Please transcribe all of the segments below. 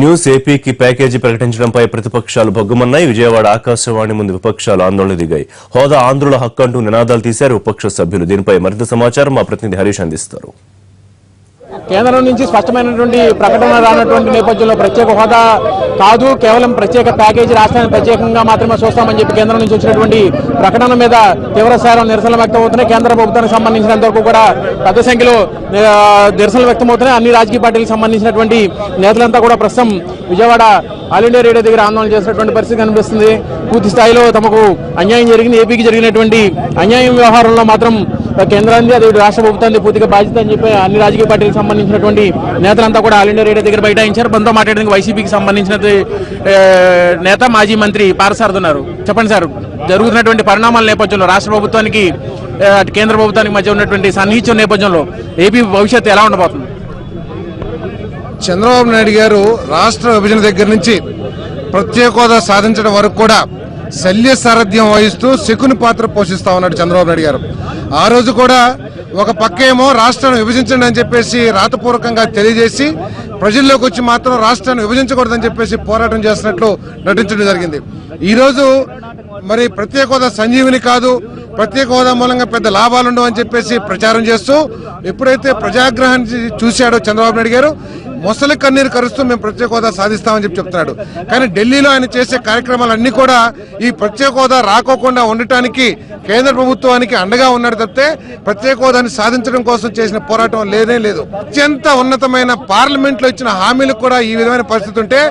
News ఏపీకి package ప్రకటించడంపై ప్రతిపక్షాలు భగ్గుమన్నాయి. విజయవాడ ఆకాశవాణి ముందు విపక్షాలు ఆందోళన దిగాయి. హోదా ఆంధ్రుల హక్కు అంటూ నినాదాలు తీశారు విపక్ష సభ్యులు. దీనిపై మరింత సమాచారం మా ప్రతినిధి హరీష్ అందిస్తారు. కేంద్రం నుంచి స్పష్టమైనటువంటి ప్రకటన రానటువంటి నేపథ్యంలో ప్రత్యేక హోదా కాదు, కేవలం ప్రత్యేక ప్యాకేజీ రాష్ట్రాన్ని ప్రత్యేకంగా మాత్రమే చూస్తామని చెప్పి కేంద్రం నుంచి వచ్చినటువంటి ప్రకటన మీద తీవ్రస్థాయిలో నిరసనలు వ్యక్తమవుతున్నాయి. కేంద్ర ప్రభుత్వానికి సంబంధించినంత వరకు కూడా పెద్ద సంఖ్యలో నిరసనలు వ్యక్తమవుతున్నాయి. అన్ని రాజకీయ పార్టీలకు సంబంధించినటువంటి నేతలంతా కూడా ప్రస్తుతం విజయవాడ ఆల్ ఇండియా రేడియో దగ్గర ఆందోళన చేసినటువంటి పరిస్థితి కనిపిస్తుంది. పూర్తి స్థాయిలో తమకు అన్యాయం జరిగింది, ఏపీకి జరిగినటువంటి అన్యాయం వ్యవహారంలో మాత్రం కేంద్రాన్ని అదే రాష్ట్ర ప్రభుత్వాన్ని పూర్తిగా బాధ్యత అని చెప్పి అన్ని రాజకీయ పార్టీలకు సంబంధించినటువంటి నేతలంతా కూడా ఆల్ ఇండియా రేడియో దగ్గర బైఠాయించారు. మనతో మాట్లాడడానికి వైసీపీకి సంబంధించిన నేత మాజీ మంత్రి పారసారథి ఉన్నారు. చెప్పండి సార్, జరుగుతున్నటువంటి పరిణామాల నేపథ్యంలో రాష్ట్ర ప్రభుత్వానికి కేంద్ర ప్రభుత్వానికి మధ్య ఉన్నటువంటి సన్నిహిత్యం నేపథ్యంలో ఏపీ భవిష్యత్తు ఎలా ఉండబోతుంది? చంద్రబాబు నాయుడు గారు రాష్ట్ర విభజన దగ్గర నుంచి ప్రత్యేక హోదా సాధించడం వరకు కూడా శల్య సారథ్యం వహిస్తూ శకుని పాత్ర పోషిస్తా ఉన్నాడు చంద్రబాబు నాయుడు గారు. ఆ రోజు కూడా ఒక పక్కేమో రాష్ట్రాన్ని విభజించండి అని చెప్పేసి రాతపూర్వకంగా తెలియజేసి ప్రజల్లోకి వచ్చి మాత్రం రాష్ట్రాన్ని విభజించకూడదని చెప్పేసి పోరాటం చేస్తున్నట్లు నటించడం జరిగింది. ఈ రోజు మరి ప్రత్యేక హోదా సంజీవిని కాదు, ప్రత్యేక హోదా మూలంగా పెద్ద లాభాలుండవు అని చెప్పేసి ప్రచారం చేస్తూ ఎప్పుడైతే ప్రజాగ్రహాన్ని చూశాడో చంద్రబాబు నాయుడు గారు మొసలి కన్నీరు కరుస్తూ మేము ప్రత్యేక హోదా సాధిస్తామని చెప్తున్నాడు. కానీ ఢిల్లీలో ఆయన చేసే కార్యక్రమాలన్నీ కూడా ఈ ప్రత్యేక హోదా రాకోకుండా ఉండటానికి కేంద్ర ప్రభుత్వానికి అండగా ఉన్నాడు తప్పితే ప్రత్యేక హోదాని సాధించడం కోసం చేసిన పోరాటం లేదే లేదు. అత్యంత ఉన్నతమైన పార్లమెంట్ లో ఇచ్చిన హామీలకు కూడా ఈ విధమైన పరిస్థితి ఉంటే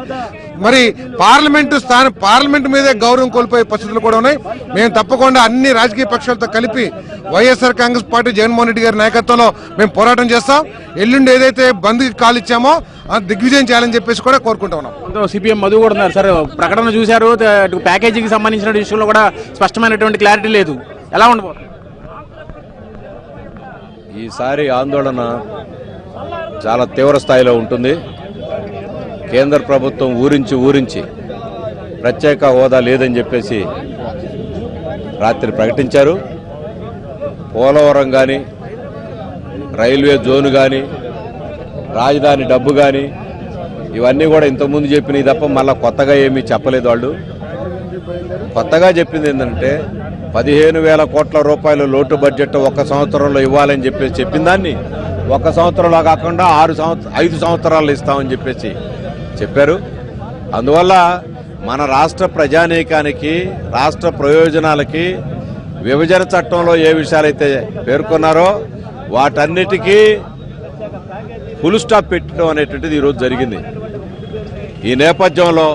మరి పార్లమెంట్ మీదే గౌరవం కోల్పోయే పరిస్థితులు కూడా ఉన్నాయి. మేము తప్పకుండా అన్ని రాజకీయ పక్షాలతో కలిపి వైఎస్ఆర్ కాంగ్రెస్ పార్టీ జగన్మోహన్ రెడ్డి గారి నాయకత్వంలో మేము పోరాటం చేస్తాం. ఎల్లుండి ఏదైతే బంద్కి కాల్ ఇచ్చామో అది దిగ్విజయం చేయాలని చెప్పేసి కూడా కోరుకుంటా ఉన్నాం. సిపిఎం మధు కూడా ఉన్నారు సార్, ప్రకటన చూశారు, ప్యాకేజీకి సంబంధించిన విషయంలో కూడా స్పష్టమైనటువంటి క్లారిటీ లేదు, ఎలా ఉండబోతుంది? ఈసారి ఆందోళన చాలా తీవ్ర స్థాయిలో ఉంటుంది. కేంద్ర ప్రభుత్వం ఊరించి ప్రత్యేక హోదా లేదని చెప్పేసి రాత్రి ప్రకటించారు. పోలవరం కానీ, రైల్వే జోన్ కానీ, రాజధాని డబ్బు కానీ ఇవన్నీ కూడా ఇంతకుముందు చెప్పినవి తప్ప మళ్ళీ కొత్తగా ఏమీ చెప్పలేదు. వాళ్ళు కొత్తగా చెప్పింది ఏంటంటే 15,000 కోట్ల రూపాయల లోటు బడ్జెట్ ఒక సంవత్సరంలో ఇవ్వాలని చెప్పేసి చెప్పిన దాన్ని ఒక సంవత్సరంలో కాకుండా 5 సంవత్సరాలు ఇస్తామని చెప్పేసి చెప్పారు. అందువల్ల మన రాష్ట్ర ప్రజానీకానికి, రాష్ట్ర ప్రయోజనాలకి విభజన చట్టంలో ఏ విషయాలైతే పేర్కొన్నారో వాటన్నిటికీ ఫుల్ స్టాప్ పెట్టడం అనేటువంటిది ఈరోజు జరిగింది. ఈ నేపథ్యంలో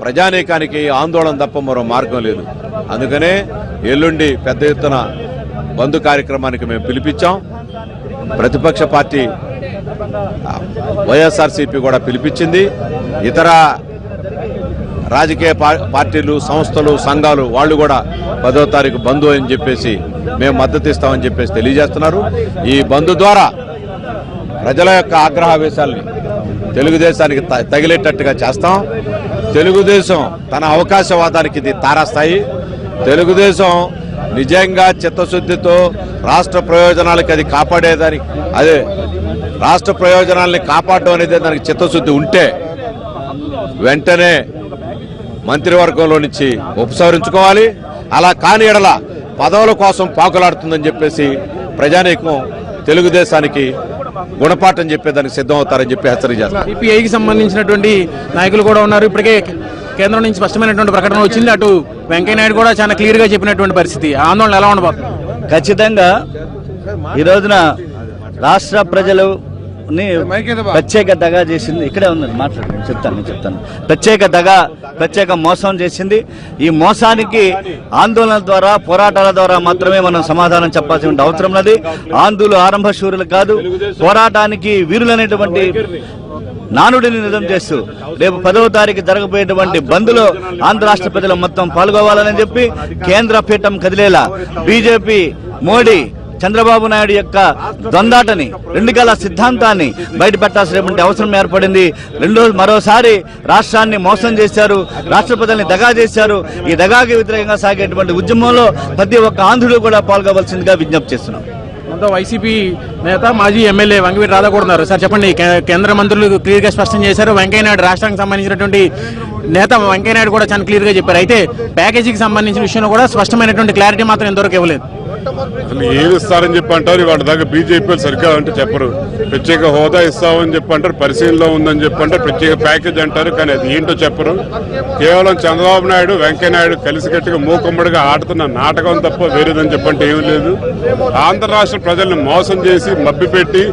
ప్రజానీకానికి ఆందోళన తప్ప మరో మార్గం లేదు. అందుకనే ఎల్లుండి పెద్ద ఎత్తున బంద్ కార్యక్రమానికి మేము పిలిపించాం. ప్రతిపక్ష పార్టీ వైఎస్ఆర్సీపీ కూడా పిలిపించింది. ఇతర రాజకీయ పార్టీలు, సంస్థలు, సంఘాలు వాళ్ళు కూడా 10వ తారీఖు బంద్ అని చెప్పేసి మేము మద్దతు ఇస్తామని చెప్పేసి తెలియజేస్తున్నారు. ఈ బంద్ ద్వారా ప్రజల యొక్క ఆగ్రహావేశాలని తెలుగుదేశానికి తగిలేటట్టుగా చేస్తాం. తెలుగుదేశం తన అవకాశవాదానికి ఇది తారాస్థాయి. తెలుగుదేశం నిజంగా చిత్తశుద్ధితో రాష్ట్ర ప్రయోజనాలకి అది కాపాడేదానికి, అదే రాష్ట్ర ప్రయోజనాలని కాపాడడం అనేది దానికి చిత్తశుద్ధి ఉంటే వెంటనే మంత్రివర్గంలో నుంచి ఉపసంహరించుకోవాలి. అలా కాని ఎడల పదవుల కోసం పాకులాడుతుందని చెప్పేసి ప్రజానీకం తెలుగుదేశానికి గుణపాఠం చెప్పేదానికి సిద్ధం అవుతారని చెప్పి హెచ్చరిక చేస్తారు. సిపిఐకి సంబంధించినటువంటి నాయకులు కూడా ఉన్నారు. ఇప్పటికే కేంద్రం నుంచి స్పష్టమైనటువంటి ప్రకటన వచ్చింది. అటు వెంకయ్యనాయుడు కూడా చాలా క్లియర్ గా చెప్పినటువంటి పరిస్థితి. ఆందోళన ఎలా ఉండబోతుంది? ఖచ్చితంగా ఈ రోజున రాష్ట్ర ప్రజలు ప్రత్యేక దగా చేసింది. ఇక్కడే ఉన్నది, మాట్లాడు, చెప్తాను. ప్రత్యేక మోసం చేసింది. ఈ మోసానికి ఆందోళన ద్వారా, పోరాటాల ద్వారా మాత్రమే మనం సమాధానం చెప్పాల్సిన అవసరం ఉన్నది. ఆందోళన ఆరంభ శూరులు కాదు, పోరాటానికి వీరులనేటువంటి నానుడిని నిజం చేస్తూ రేపు 10వ తారీఖు జరగబోయేటువంటి బంద్లో ఆంధ్ర రాష్ట్ర ప్రజలు మొత్తం పాల్గొవాలని చెప్పి కేంద్ర పీఠం కదిలేలా బీజేపీ, మోడీ, చంద్రబాబు నాయుడు యొక్క దొందాటని, 2 గల సిద్ధాంతాన్ని బయటపెట్టాల్సినటువంటి అవసరం ఏర్పడింది. మరోసారి రాష్ట్రాన్ని మోసం చేశారు, రాష్ట్ర ప్రజల్ని దగా చేశారు. ఈ దగాకి వ్యతిరేకంగా సాగేటువంటి ఉద్యమంలో ప్రతి ఒక్క ఆంధ్రుడు కూడా పాల్గొవలసిందిగా విజ్ఞప్తి చేస్తున్నాం. మనతో వైసీపీ నేత మాజీ ఎమ్మెల్యే వంగవీటి రాధా కూడా ఉన్నారు. సార్ చెప్పండి, కేంద్ర మంత్రులు క్లియర్ గా స్పష్టం చేశారు. వెంకయ్యనాయుడు రాష్ట్రానికి సంబంధించినటువంటి నేత వెంకయ్యనాయుడు కూడా చాలా క్లియర్ గా చెప్పారు. అయితే ప్యాకేజీకి సంబంధించిన విషయంలో కూడా స్పష్టమైనటువంటి క్లారిటీ మాత్రం ఎంతవరకు ఇవ్వలేదు. అసలు ఏమి ఇస్తారని చెప్పి అంటారు, వాటి దాకా బీజేపీ సరిగ్గా అంటే చెప్పరు. ప్రత్యేక హోదా ఇస్తామని చెప్పి అంటారు, పరిశీలనలో ఉందని చెప్పి అంటారు, ప్రత్యేక ప్యాకేజ్ అంటారు, కానీ అది ఏంటో చెప్పరు. కేవలం చంద్రబాబు నాయుడు వెంకయ్యనాయుడు కలిసికట్టుగా మూకుమ్మడిగా ఆడుతున్న నాటకం తప్ప వేరేదని చెప్పంటే ఏమీ లేదు. ఆంధ్ర రాష్ట్ర ప్రజల్ని మోసం చేసి మభ్యపెట్టి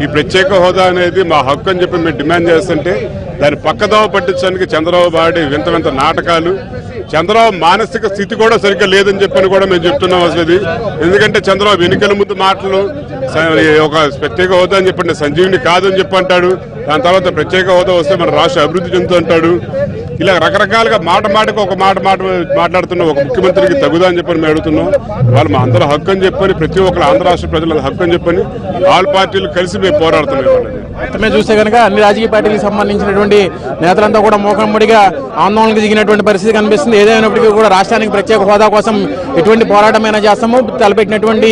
ఈ ప్రత్యేక హోదా అనేది మా హక్కు అని చెప్పి మేము డిమాండ్ చేస్తుంటే దాన్ని పక్కదోవ పట్టించడానికి చంద్రబాబు ఆడి వింత వింత నాటకాలు. చంద్రబాబు మానసిక స్థితి కూడా సరిగ్గా లేదని చెప్పని కూడా మేము చెప్తున్నాం. అసలు ఎందుకంటే చంద్రబాబు ఎన్నికల ముందు మాటలు ఒక ప్రత్యేక హోదా అని చెప్పండి సంజీవిని కాదని చెప్పి అంటాడు, దాని తర్వాత ప్రత్యేక హోదా వస్తే మన రాష్ట్ర అభివృద్ధి చెందుతుంటాడు. ఇలా రకరకాలుగా మాటకు ఒక మాట మాట్లాడుతున్న ఒక ముఖ్యమంత్రికి తగుదా అని చెప్పని మేము అడుగుతున్నాం. వాళ్ళు మా అందరూ హక్కు అని చెప్పని, ప్రతి ఒక్కరు ఆంధ్ర రాష్ట్ర ప్రజల హక్కు అని చెప్పని ఆల్ పార్టీలు కలిసి మేము పోరాడుతున్నాం. మొత్తమే చూస్తే కనుక అన్ని రాజకీయ పార్టీలకు సంబంధించినటువంటి నేతలంతా కూడా మోకమ్మడిగా ఆందోళనకు దిగినటువంటి పరిస్థితి కనిపిస్తుంది. ఏదైనప్పటికీ కూడా రాష్ట్రానికి ప్రత్యేక హోదా కోసం ఎటువంటి పోరాటమైనా చేస్తాము. తలపెట్టినటువంటి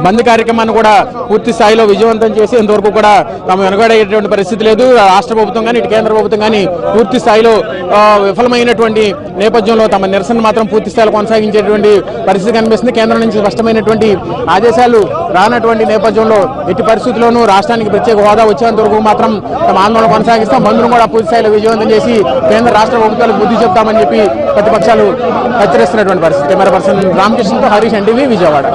బంద్ కార్యక్రమాన్ని కూడా పూర్తి స్థాయిలో విజయవంతం చేసి ఇంతవరకు కూడా తమ వెనుకడేటువంటి పరిస్థితి లేదు. రాష్ట్ర ప్రభుత్వం కానీ ఇటు కేంద్ర ప్రభుత్వం కానీ పూర్తి స్థాయిలో విఫలమైనటువంటి నేపథ్యంలో తమ నిరసన మాత్రం పూర్తి స్థాయిలో కొనసాగించేటువంటి పరిస్థితి కనిపిస్తుంది. కేంద్రం నుంచి స్పష్టమైనటువంటి ఆదేశాలు రానటువంటి నేపథ్యంలో ఎట్టి పరిస్థితుల్లోనూ రాష్ట్రానికి ప్రత్యేక హోదా వచ్చేంత వరకు మాత్రం తమ ఆందోళన కొనసాగిస్తాం. బంద్ను కూడా పూర్తి స్థాయిలో విజయవంతం చేసి కేంద్ర రాష్ట్ర ప్రభుత్వాలకు బుద్ధి చెప్తామని చెప్పి ప్రతిపక్షాలు హెచ్చరిస్తున్నటువంటి పరిస్థితి. కెమెరా పర్సన్ రామకృష్ణతో హరీష్ ఎన్టీవీ, విజయవాడ.